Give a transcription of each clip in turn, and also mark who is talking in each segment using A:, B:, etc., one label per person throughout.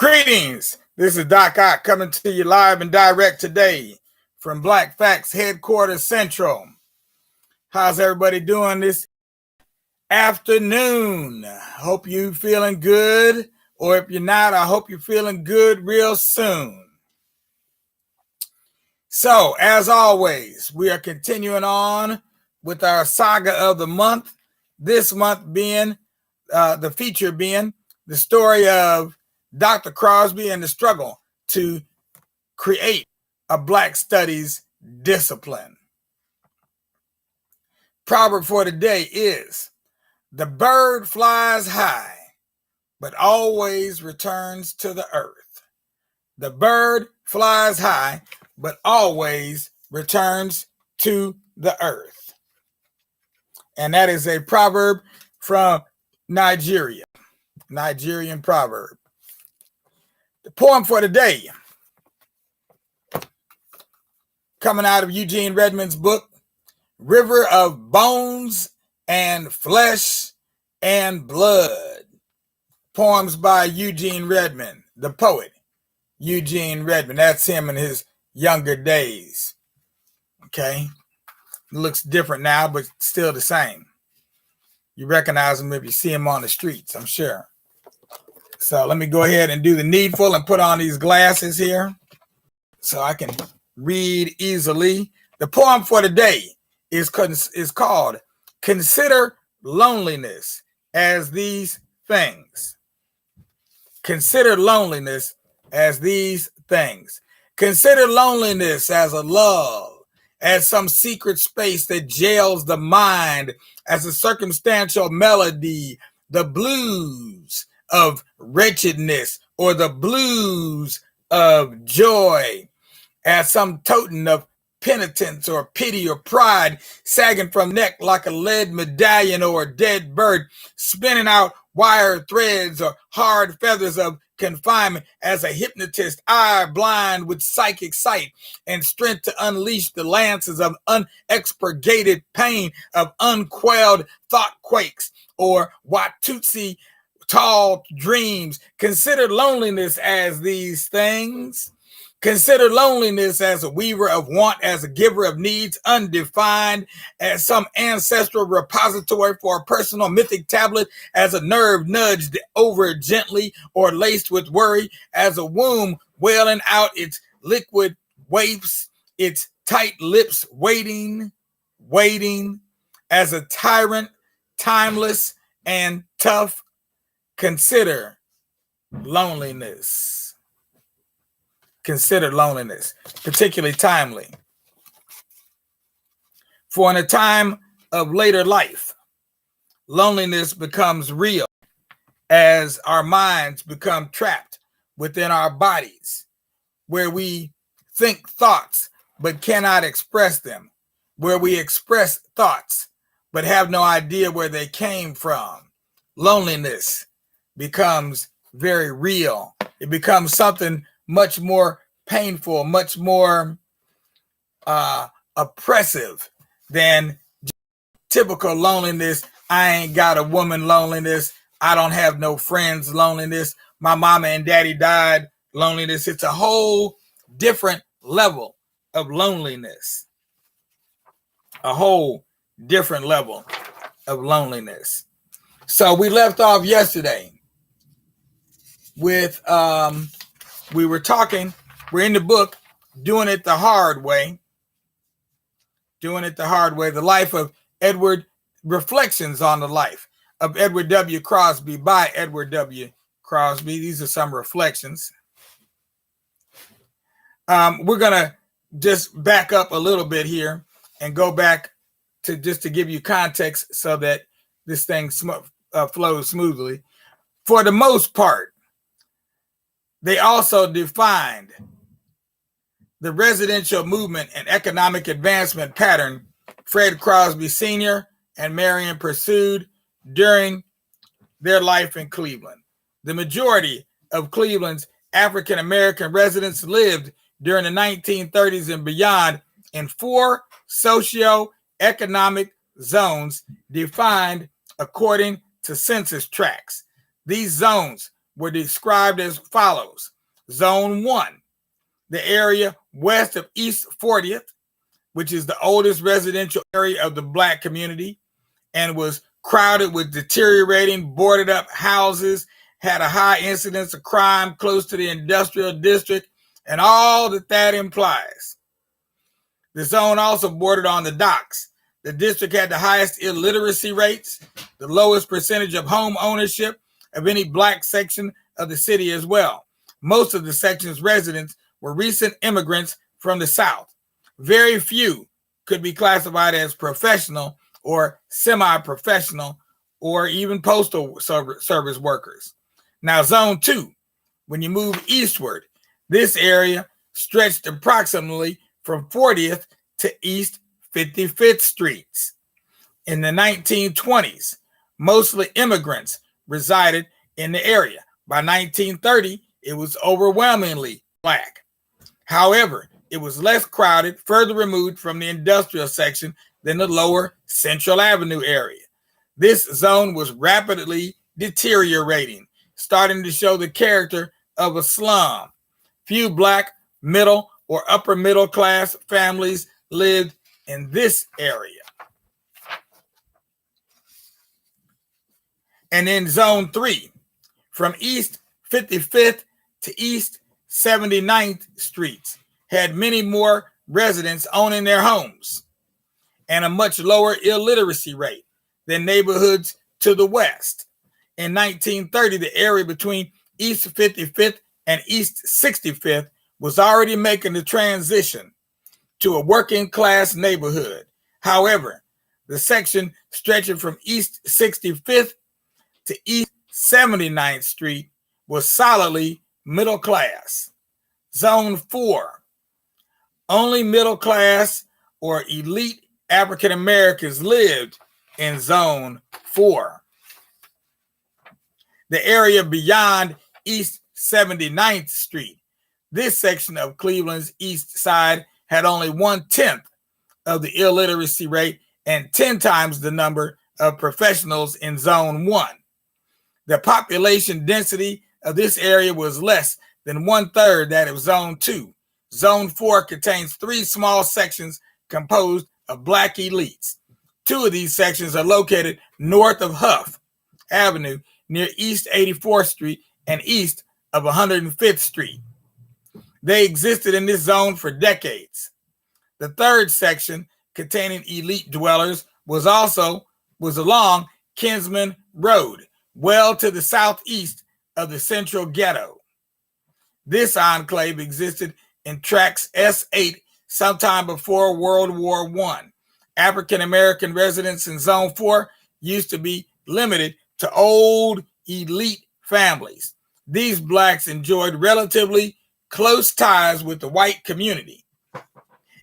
A: Greetings. This is Doc Ock coming to you live and direct today from Black Facts Headquarters Central. How's everybody doing this afternoon? Hope you feeling good, or if you're not, I hope you're feeling good real soon. So, as always, we are continuing on with our saga of the month. This month being the feature being the story of Dr. Crosby and the struggle to create a Black studies discipline. Proverb for today is, the bird flies high, but always returns to the earth. The bird flies high, but always returns to the earth. And that is a proverb from Nigeria, Nigerian proverb. The poem for today, coming out of Eugene Redmond's book, River of Bones and Flesh and Blood. Poems by Eugene Redmond, the poet, Eugene Redmond. That's him in his younger days. Okay. Looks different now, but still the same. You recognize him if you see him on the streets, I'm sure. So let me go ahead and do the needful and put on these glasses here so I can read easily. The poem for today is called Consider Loneliness as These Things. Consider loneliness as these things. Consider loneliness as a love, as some secret space that jails the mind, as a circumstantial melody, the blues of wretchedness or the blues of joy, as some totem of penitence or pity or pride sagging from neck like a lead medallion or a dead bird, spinning out wire threads or hard feathers of confinement, as a hypnotist eye blind with psychic sight and strength to unleash the lances of unexpurgated pain of unquelled thought quakes or Watusi tall dreams. Consider loneliness as these things. Consider loneliness as a weaver of want, as a giver of needs undefined, as some ancestral repository for a personal mythic tablet, as a nerve nudged over gently or laced with worry, as a womb wailing out its liquid waifs, its tight lips waiting, as a tyrant, timeless and tough. Consider loneliness. Consider loneliness, particularly timely. For in a time of later life, loneliness becomes real as our minds become trapped within our bodies, where we think thoughts but cannot express them, where we express thoughts but have no idea where they came from. Loneliness becomes very real. It becomes something much more painful, much more oppressive than typical loneliness. I ain't got a woman loneliness. I don't have no friends loneliness. My mama and daddy died loneliness. It's a whole different level of loneliness. A whole different level of loneliness. So we left off yesterday with we're in the book, Doing It the Hard Way. Doing It the Hard Way, the life of Edward, reflections on the life of Edward W. Crosby by Edward W. Crosby. These are some reflections. We're going to just back up a little bit here and go back to just to give you context so that this thing flows smoothly. For the most part, they also defined the residential movement and economic advancement pattern Fred Crosby Sr. and Marion pursued during their life in Cleveland. The majority of Cleveland's African American residents lived during the 1930s and beyond in 4 socio-economic zones defined according to census tracts. These zones were described as follows. Zone 1, the area west of East 40th, which is the oldest residential area of the Black community, and was crowded with deteriorating, boarded up houses, had a high incidence of crime close to the industrial district, and all that implies. The zone also bordered on the docks. The district had the highest illiteracy rates, the lowest percentage of home ownership of any Black section of the city as well. Most of the section's residents were recent immigrants from the South. Very few could be classified as professional or semi-professional or even postal service workers. Now, Zone 2, when you move eastward, this area stretched approximately from 40th to East 55th Streets. In the 1920s, mostly immigrants resided in the area. By 1930, it was overwhelmingly Black. However, it was less crowded, further removed from the industrial section than the lower Central Avenue area. This zone was rapidly deteriorating, starting to show the character of a slum. Few Black, middle, or upper middle class families lived in this area. And in Zone 3, from East 55th to East 79th Streets, had many more residents owning their homes and a much lower illiteracy rate than neighborhoods to the west. In 1930, the area between East 55th and East 65th was already making the transition to a working class neighborhood. However, the section stretching from East 65th to East 79th Street was solidly middle class. Zone 4, only middle class or elite African Americans lived in Zone 4. The area beyond East 79th Street, this section of Cleveland's east side, had only 1/10 of the illiteracy rate and 10 times the number of professionals in Zone 1. The population density of this area was less than 1/3 that of Zone 2. Zone 4 contains 3 small sections composed of Black elites. 2 of these sections are located north of Huff Avenue near East 84th Street and east of 105th Street. They existed in this zone for decades. The 3rd section, containing elite dwellers, was along Kinsman Road, well to the southeast of the central ghetto. This enclave existed in tracts S8 sometime before World War I. African American residents in Zone 4 used to be limited to old elite families. These Blacks enjoyed relatively close ties with the white community.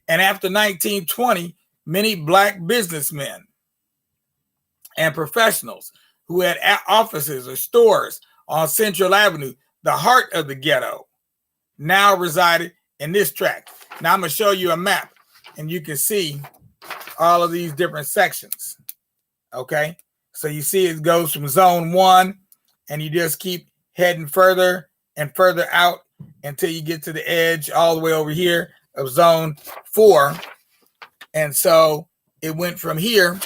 A: And after 1920, many Black businessmen and professionals who had offices or stores on Central Avenue, the heart of the ghetto, now resided in this tract. Now I'm going to show you a map, and you can see all of these different sections. Okay, so you see it goes from Zone 1, and you just keep heading further and further out until you get to the edge all the way over here of Zone 4. And so it went from here,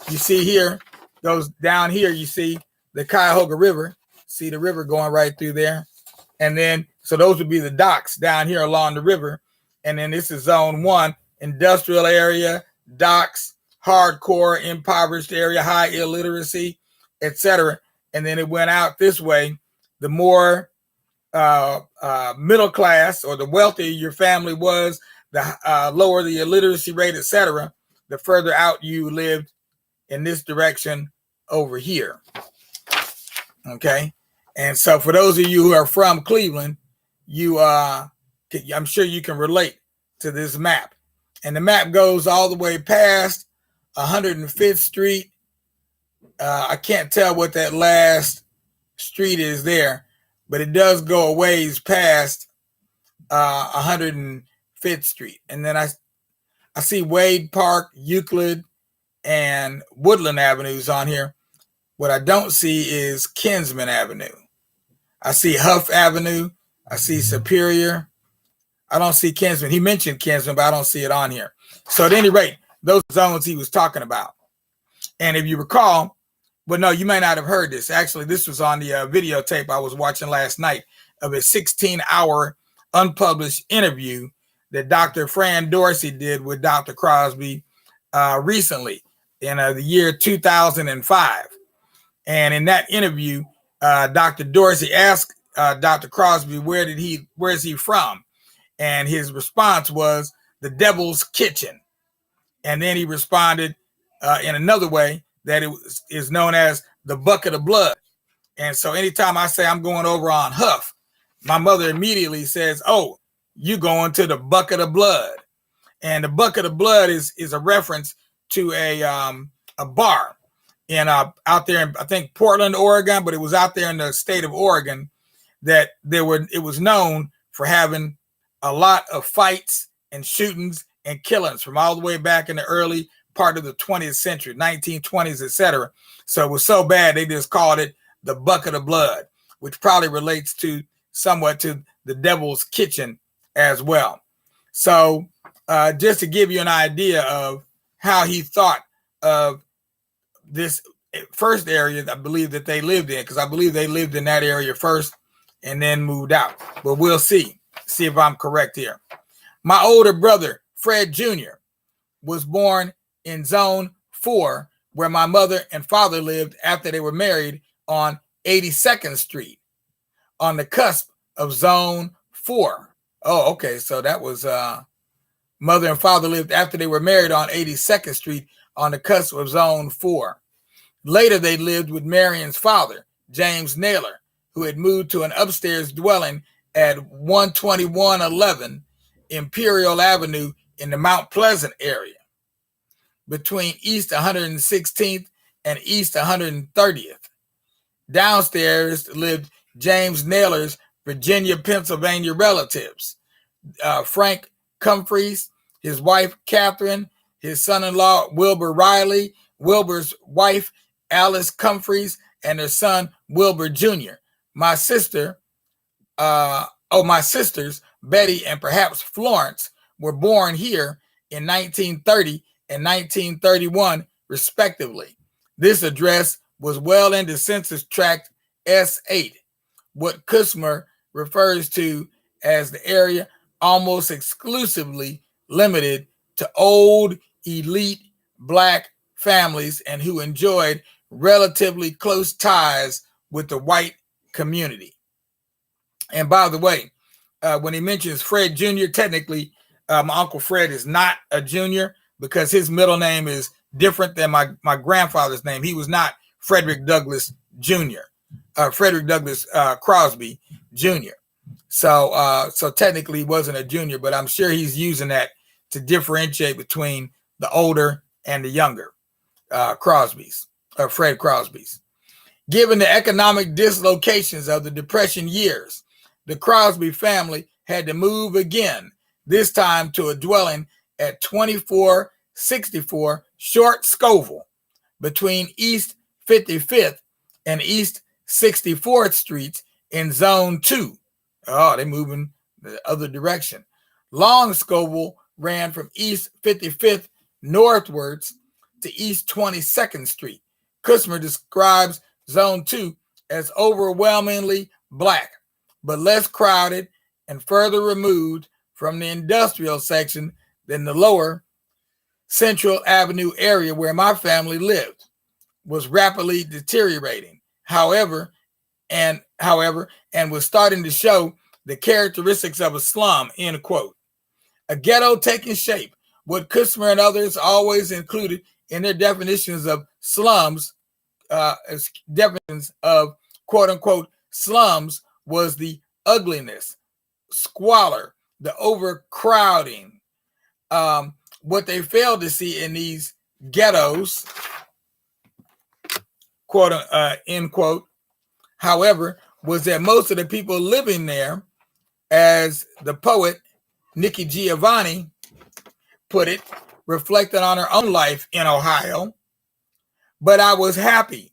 A: you see here, goes down here, you see the Cuyahoga River, see the river going right through there. And then, so those would be the docks down here along the river. And then this is Zone 1, industrial area, docks, hardcore, impoverished area, high illiteracy, etc. And then it went out this way. The more middle class or the wealthier your family was, the lower the illiteracy rate, etc., the further out you lived in this direction over here. Okay. And so for those of you who are from Cleveland, I'm sure you can relate to this map. And the map goes all the way past 105th Street. I can't tell what that last street is there, but it does go a ways past 105th Street. And then I see Wade Park, Euclid, and Woodland Avenues on here. What I don't see is Kinsman Avenue. I see Huff Avenue. I see Superior. I don't see Kinsman. He mentioned Kinsman, but I don't see it on here. So at any rate, those zones he was talking about. And if you recall, well, no, you may not have heard this. Actually, this was on the videotape I was watching last night of a 16-hour unpublished interview that Dr. Fran Dorsey did with Dr. Crosby recently in the year 2005. And in that interview, Dr. Dorsey asked Dr. Crosby, where's he from? And his response was the Devil's Kitchen. And then he responded in another way that it is known as the Bucket of Blood. And so anytime I say I'm going over on Huff, my mother immediately says, oh, you going to the Bucket of Blood. And the Bucket of Blood is a reference to a bar in out there in, I think, Portland, Oregon, but it was out there in the state of Oregon that it was known for having a lot of fights and shootings and killings from all the way back in the early part of the 20th century, 1920s, etc. So it was so bad they just called it the Bucket of Blood, which probably relates to somewhat to the Devil's Kitchen as well. So just to give you an idea of how he thought of this first area, I believe that they lived in, because I believe they lived in that area first and then moved out. But we'll see if I'm correct here. My older brother, Fred Jr., was born in Zone 4, where my mother and father lived after they were married on 82nd Street, on the cusp of Zone 4. Oh, okay. So that was mother and father lived after they were married on 82nd Street on the cusp of Zone 4. Later, they lived with Marion's father, James Naylor, who had moved to an upstairs dwelling at 12111 Imperial Avenue in the Mount Pleasant area, between East 116th and East 130th. Downstairs lived James Naylor's Virginia, Pennsylvania relatives, Frank Humphreys, his wife Catherine, his son-in-law Wilbur Riley, Wilbur's wife Alice Humphreys, and their son Wilbur Jr. My sisters Betty and perhaps Florence were born here in 1930 and 1931, respectively. This address was well into Census Tract S8, what Kussmer refers to as the area almost exclusively limited to old, elite Black families and who enjoyed relatively close ties with the white community. And by the way, when he mentions Fred Jr., technically, my Uncle Fred is not a junior because his middle name is different than my grandfather's name. He was not Frederick Douglass Jr., Frederick Douglass Crosby Jr. So technically he wasn't a junior, but I'm sure he's using that to differentiate between the older and the younger Crosbys, or Fred Crosbys. Given the economic dislocations of the Depression years, the Crosby family had to move again, this time to a dwelling at 2464 Short Scoville, between East 55th and East 64th Streets in Zone 2. Oh, they're moving the other direction. Long Scoville ran from East 55th northwards to East 22nd Street. Kussmer describes Zone 2 as overwhelmingly Black, but less crowded and further removed from the industrial section than the lower Central Avenue area where my family lived, was rapidly deteriorating. However, and was starting to show the characteristics of a slum, end quote. A ghetto taking shape, what Kussmer and others always included in their definitions of slums, as definitions of quote unquote slums, was the ugliness, squalor, the overcrowding. What they failed to see in these ghettos, quote end quote, however, was that most of the people living there, as the poet Nikki Giovanni put it, reflected on her own life in Ohio. But I was happy.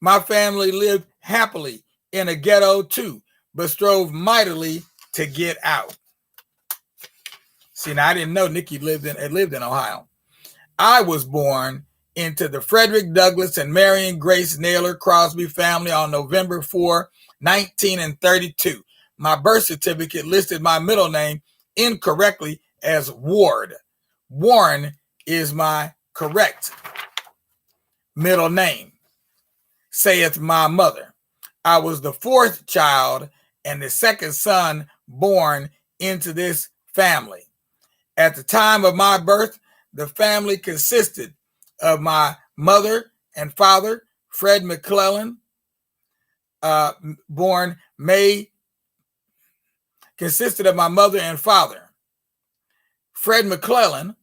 A: My family lived happily in a ghetto too, but strove mightily to get out. See, now I didn't know Nikki lived in Ohio. I was born into the Frederick Douglass and Marion Grace Naylor Crosby family on November 4, 1932. My birth certificate listed my middle name incorrectly as Ward. Warren is my correct middle name, saith my mother. I was the fourth child and the second son born into this family. At the time of my birth, the family consisted of my mother and father, Fred McClellan, born May, consisted of my mother and father, Fred McClellan,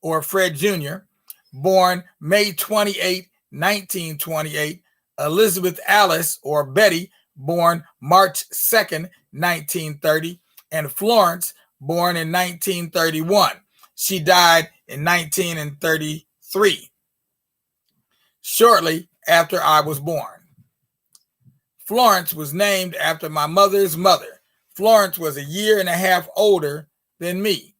A: or Fred Jr., born May 28, 1928, Elizabeth Alice, or Betty, born March 2nd, 1930, and Florence, born in 1931. She died in 1933, shortly after I was born. Florence was named after my mother's mother. Florence was a year and a half older than me.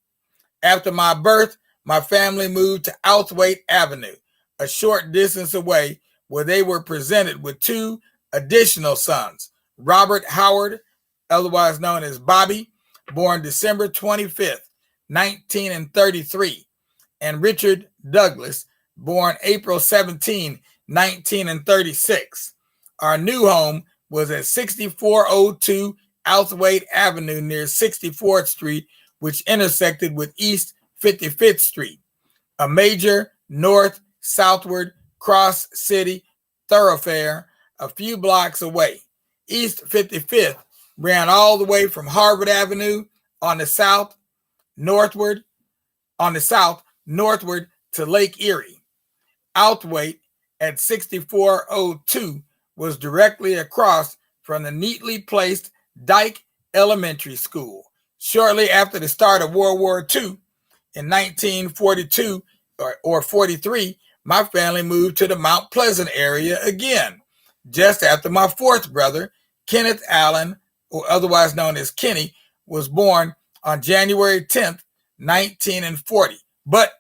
A: After my birth, my family moved to Outhwaite Avenue, a short distance away, where they were presented with two additional sons, Robert Howard, otherwise known as Bobby, born December 25th, 1933, and Richard Douglas, born April 17, 1936. Our new home was at 6402 Outhwaite Avenue near 64th Street, which intersected with East 55th Street, a major north-southward cross-city thoroughfare a few blocks away. East 55th ran all the way from Harvard Avenue on the south northward to Lake Erie. Outhwaite at 6402 was directly across from the neatly placed Dyke Elementary School. Shortly after the start of World War II, in 1942 or 43, my family moved to the Mount Pleasant area again, just after my fourth brother, Kenneth Allen, or otherwise known as Kenny, was born on January 10th, 1940. But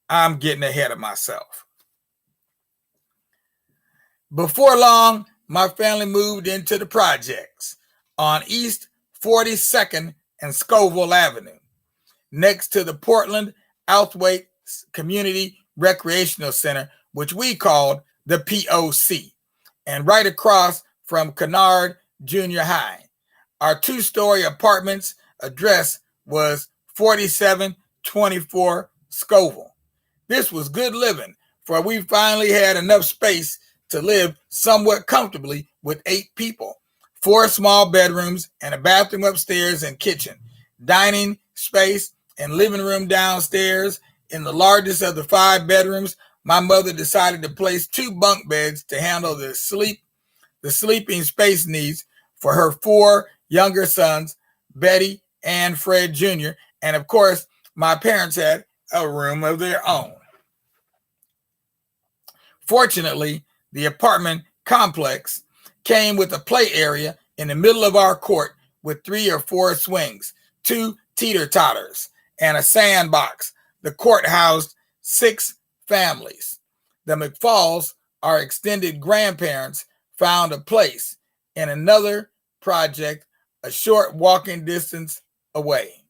A: I'm getting ahead of myself. Before long, my family moved into the projects on East 42nd and Scoville Avenue, next to the Portland Outhwaite Community Recreational Center, which we called the POC, and right across from Kennard Junior High. Our two-story apartment's address was 4724 Scoville. This was good living, for we finally had enough space to live somewhat comfortably with 8 people, 4 small bedrooms and a bathroom upstairs and kitchen, dining space and living room downstairs. In the largest of the 5 bedrooms, my mother decided to place 2 bunk beds to handle the sleeping space needs for her 4 younger sons, Betty and Fred Jr., and of course, my parents had a room of their own. Fortunately, the apartment complex came with a play area in the middle of our court with 3 or 4 swings, 2 teeter-totters, and a sandbox. The court housed 6 families. The McFalls, our extended grandparents, found a place in another project a short walking distance away.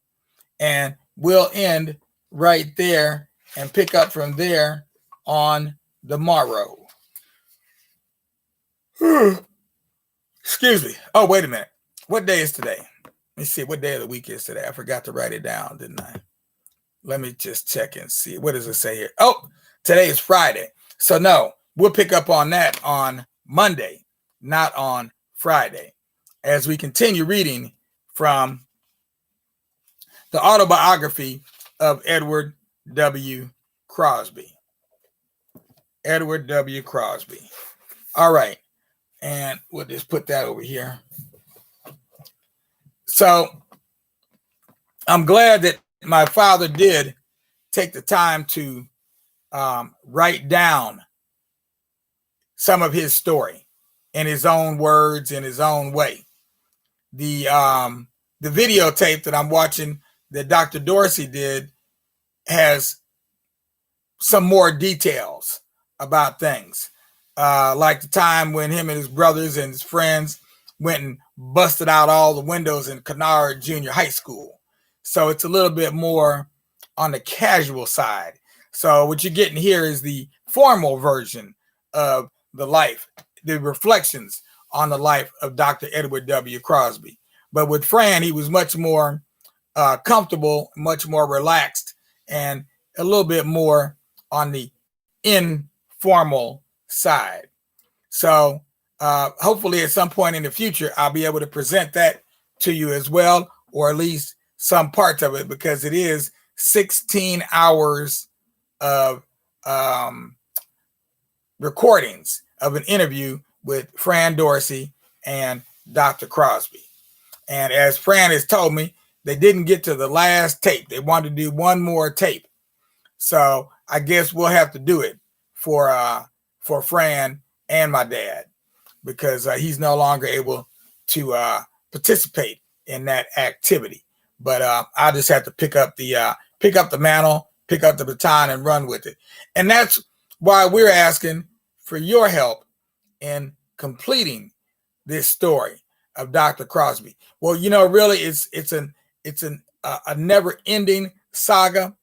A: And we'll end right there and pick up from there on the morrow. Excuse me. Oh, wait a minute. What day is today? Let me see what day of the week is today. I forgot to write it down, didn't I? Let me just check and see. What does it say here? Oh, today is Friday. So no, we'll pick up on that on Monday, not on Friday, as we continue reading from the autobiography of Edward W. Crosby. Edward W. Crosby. All right. And we'll just put that over here. So I'm glad that my father did take the time to write down some of his story. in his own words, in his own way. The videotape that I'm watching that Dr. Dorsey did has some more details about things, like the time when him and his brothers and his friends went and busted out all the windows in Kennard Junior High School. So it's a little bit more on the casual side. So what you're getting here is the formal version of the life, the reflections on the life of Dr. Edward W. Crosby. But with Fran, he was much more comfortable, much more relaxed, and a little bit more on the informal side. So hopefully at some point in the future, I'll be able to present that to you as well, or at least some parts of it, because it is 16 hours of recordings of an interview with Fran Dorsey and Dr. Crosby. And as Fran has told me, they didn't get to the last tape. They wanted to do one more tape. So I guess we'll have to do it for Fran and my dad, because he's no longer able to participate in that activity. But I'll just have to pick up the mantle, pick up the baton, and run with it. And that's why we're asking for your help in completing this story of Dr. Crosby. Well, really, it's a never-ending saga,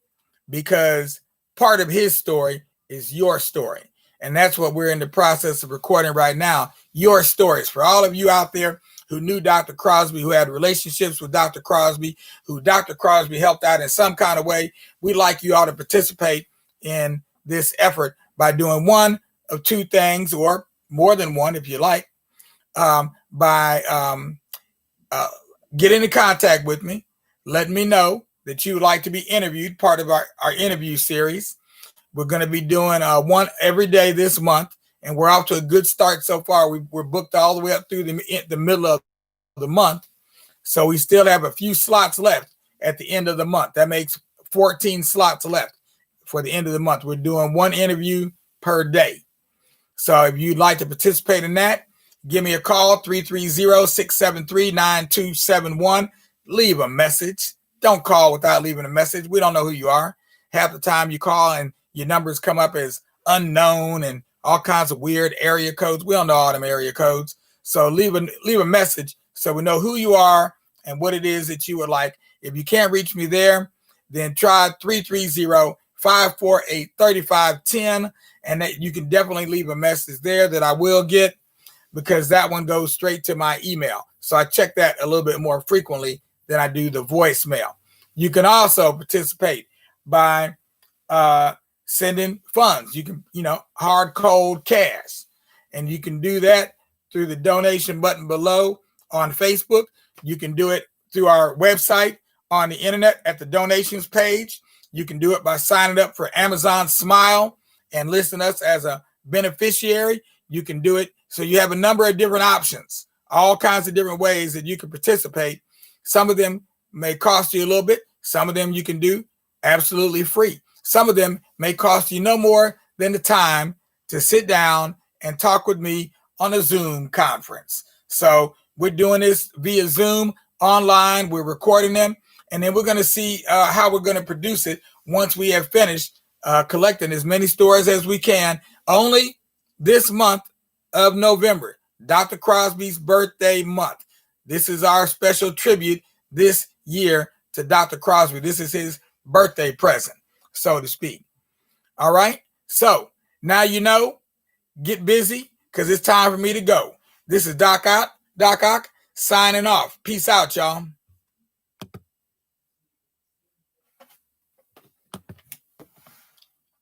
A: because part of his story is your story. And that's what we're in the process of recording right now. Your stories. For all of you out there who knew Dr. Crosby, who had relationships with Dr. Crosby, who Dr. Crosby helped out in some kind of way, we'd like you all to participate in this effort by doing one of two things, or more than one if you like, by getting in contact with me, letting me know that you would like to be interviewed, part of our interview series. We're going to be doing one every day this month, and we're off to a good start so far. We're booked all the way up through the middle of the month, so we still have a few slots left at the end of the month. That makes 14 slots left for the end of the month. We're doing one interview per day. So if you'd like to participate in that, give me a call, 330-673-9271. Leave a message. Don't call without leaving a message. We don't know who you are. Half the time you call and your numbers come up as unknown and all kinds of weird area codes. We don't know all them area codes. So leave a message so we know who you are and what it is that you would like. If you can't reach me there, then try 330-548-3510. And that you can definitely leave a message there that I will get, because that one goes straight to my email. So I check that a little bit more frequently than I do the voicemail. You can also participate by sending funds. You can, hard cold cash. And you can do that through the donation button below on Facebook. You can do it through our website on the internet at the donations page. You can do it by signing up for Amazon Smile and listing us as a beneficiary. You can do it. So you have a number of different options, all kinds of different ways that you can participate. Some of them may cost you a little bit. Some of them you can do absolutely free. Some of them may cost you no more than the time to sit down and talk with me on a Zoom conference. So we're doing this via Zoom online. We're recording them, and then we're going to see how we're going to produce it once we have finished collecting as many stories as we can. Only this month of November, Dr. Crosby's birthday month. This is our special tribute this year to Dr. Crosby. This is his birthday present, so to speak. All right. So now get busy, because it's time for me to go. This is Doc Ock signing off. Peace out, y'all.